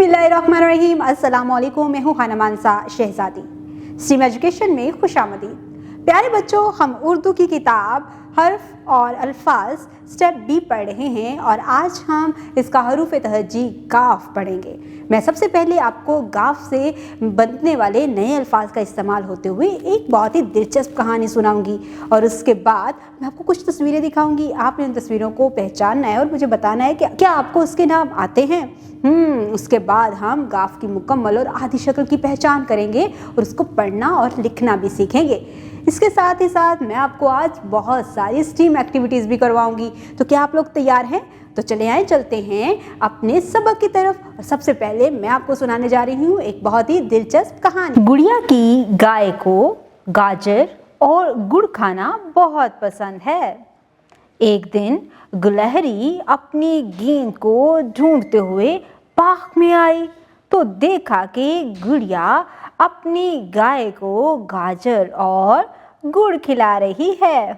बिस्मिल्लाहिर्रहमानिर्रहीम। अस्सलाम वालेकुम। मैं हूँ खाना मानसा शहजादी। स्ट्रीम एजुकेशन में खुशामदीद। प्यारे बच्चों, हम उर्दू की किताब हर्फ और अल्फाज स्टेप बी पढ़ रहे हैं और आज हम इसका हरूफ तहज्जी गाफ पढ़ेंगे। मैं सबसे पहले आपको गाफ से बनने वाले नए अल्फाज का इस्तेमाल होते हुए एक बहुत ही दिलचस्प कहानी सुनाऊंगी और उसके बाद मैं आपको कुछ तस्वीरें दिखाऊंगी। आपने उन तस्वीरों को पहचानना है और मुझे बताना है कि क्या आपको उसके नाम आते हैं। उसके बाद हम गाफ की मुकम्मल और आधी शक्ल की पहचान करेंगे और उसको पढ़ना और लिखना भी सीखेंगे। इसके साथ ही साथ मैं आपको आज बहुत सारी स्ट्रीम एक्टिविटीज़ भी करवाऊंगी। तो क्या आप लोग तैयार हैं? तो चले आए, चलते हैं अपने सबक की तरफ। और सबसे पहले मैं आपको सुनाने जा रही हूँ एक बहुत ही दिलचस्प कहानी। गुड़िया की गाय को गाजर और गुड़ खाना बहुत पसंद है। एक दिन गुलहरी अपनी गेंद को ढूंढते हुए बाग में आई तो देखा कि गुड़िया अपनी गाय को गाजर और गुड़ खिला रही है।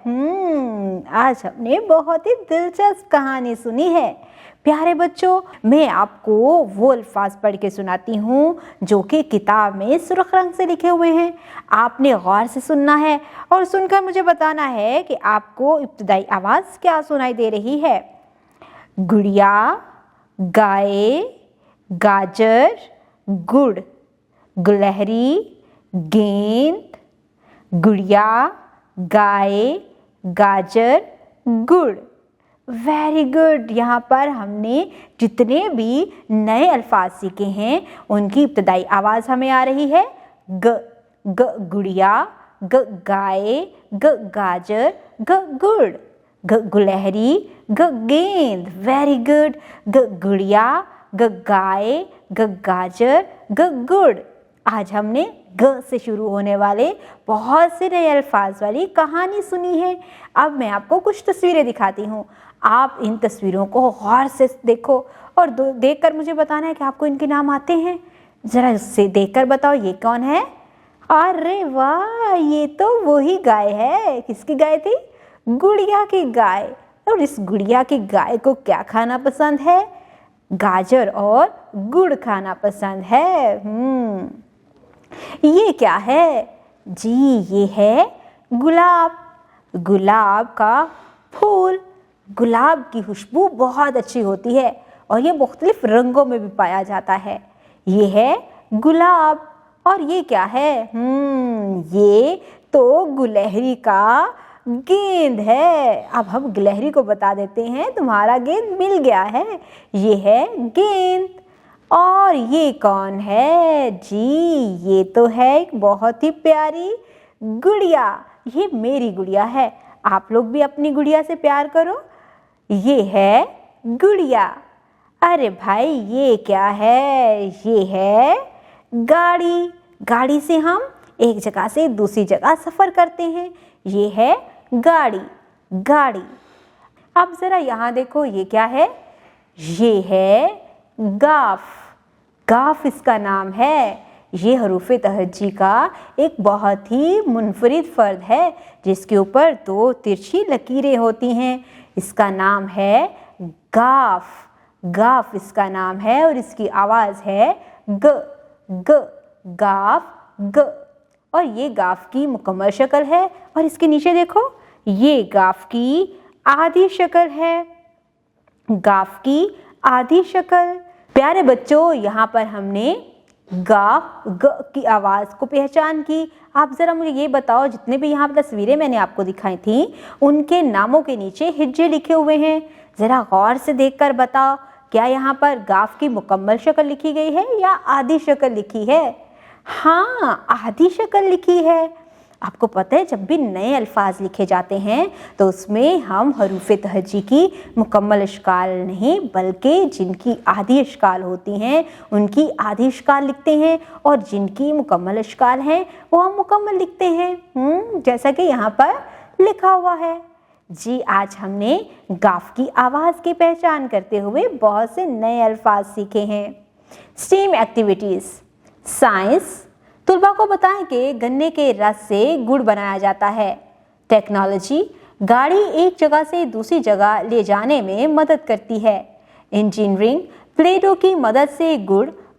आज हमने बहुत ही दिलचस्प कहानी सुनी है। प्यारे बच्चों, मैं आपको वो अल्फाज पढ़ के सुनाती हूँ जो कि किताब में सुर्ख रंग से लिखे हुए हैं। आपने गौर से सुनना है और सुनकर मुझे बताना है कि आपको इब्तिदाई आवाज़ क्या सुनाई दे रही है। गुड़िया, गाय, गाजर, गुड़, गुलहरी, गेंद, गुड़िया, गाय, गाजर, गुड़। Very good. यहाँ पर हमने जितने भी नए अल्फाज सीखे हैं उनकी इब्तिदाई आवाज़ हमें आ रही है ग गुड़िया, ग गाय, ग गाजर, ग गुड़, ग गुलहरी, ग गेंद। Very good. ग गुड़िया, ग गाय, ग गाजर, ग गुड़। आज हमने ग से शुरू होने वाले बहुत से नए अल्फाज वाली कहानी सुनी है। अब मैं आपको कुछ तस्वीरें दिखाती हूँ। आप इन तस्वीरों को गौर से देखो और देखकर मुझे बताना है कि आपको इनके नाम आते हैं। ज़रा इससे देखकर बताओ ये कौन है। अरे वाह, ये तो वही गाय है। किसकी गाय थी? गुड़िया की गाय। और इस गुड़िया की गाय को क्या खाना पसंद है? गाजर और गुड़ खाना पसंद है। ये क्या है जी? ये है गुलाब। गुलाब का फूल। गुलाब की खुशबू बहुत अच्छी होती है और ये मुख्तलिफ रंगों में भी पाया जाता है। ये है गुलाब। और ये क्या है? ये तो गुलहरी का गेंद है। अब हम गुलहरी को बता देते हैं तुम्हारा गेंद मिल गया है। ये है गेंद। और ये कौन है जी? ये तो है एक बहुत ही प्यारी गुड़िया। ये मेरी गुड़िया है। आप लोग भी अपनी गुड़िया से प्यार करो। ये है गुड़िया। अरे भाई, ये क्या है? ये है गाड़ी। गाड़ी से हम एक जगह से दूसरी जगह सफ़र करते हैं। ये है गाड़ी। गाड़ी। अब ज़रा यहाँ देखो, ये क्या है? ये है गाफ। गाफ इसका नाम है। ये हरूफ तहज्जी का एक बहुत ही मुनफरिद फ़र्द है जिसके ऊपर दो तिरछी लकीरें होती हैं। इसका नाम है गाफ। गाफ इसका नाम है और इसकी आवाज़ है ग ग गाफ ग। और ये गाफ की मुकम्मल शक्ल है और इसके नीचे देखो, ये गाफ की आधी शक्ल है। गाफ की आधी शक्ल। प्यारे बच्चों, यहाँ पर हमने गाफ ग की आवाज़ को पहचान की। आप ज़रा मुझे ये बताओ, जितने भी यहाँ पर तस्वीरें मैंने आपको दिखाई थी उनके नामों के नीचे हिज्जे लिखे हुए हैं। ज़रा गौर से देखकर बताओ, क्या यहाँ पर गाफ की मुकम्मल शक्ल लिखी गई है या आधी शक्ल लिखी है? हाँ, आधी शक्ल लिखी है। आपको पता है, जब भी नए अल्फाज लिखे जाते हैं तो उसमें हम हरूफ तहज्जी की मुकम्मल इश्काल नहीं बल्कि जिनकी आधी इश्काल होती हैं उनकी आधी इश्काल लिखते हैं और जिनकी मुकम्मल इश्काल हैं वो हम मुकम्मल लिखते हैं, जैसा कि यहाँ पर लिखा हुआ है जी। आज हमने गाफ की आवाज़ की पहचान करते हुए बहुत से नए अल्फाज सीखे हैं। Stream activities. साइंस। तुलबा को बताएं कि गन्ने के रस से गुड़ बनाया जाता है। टेक्नोलॉजी। गाड़ी एक जगह से दूसरी जगह ले जाने में मदद करती है। इंजीनियरिंग। प्लेटों की मदद से गुड़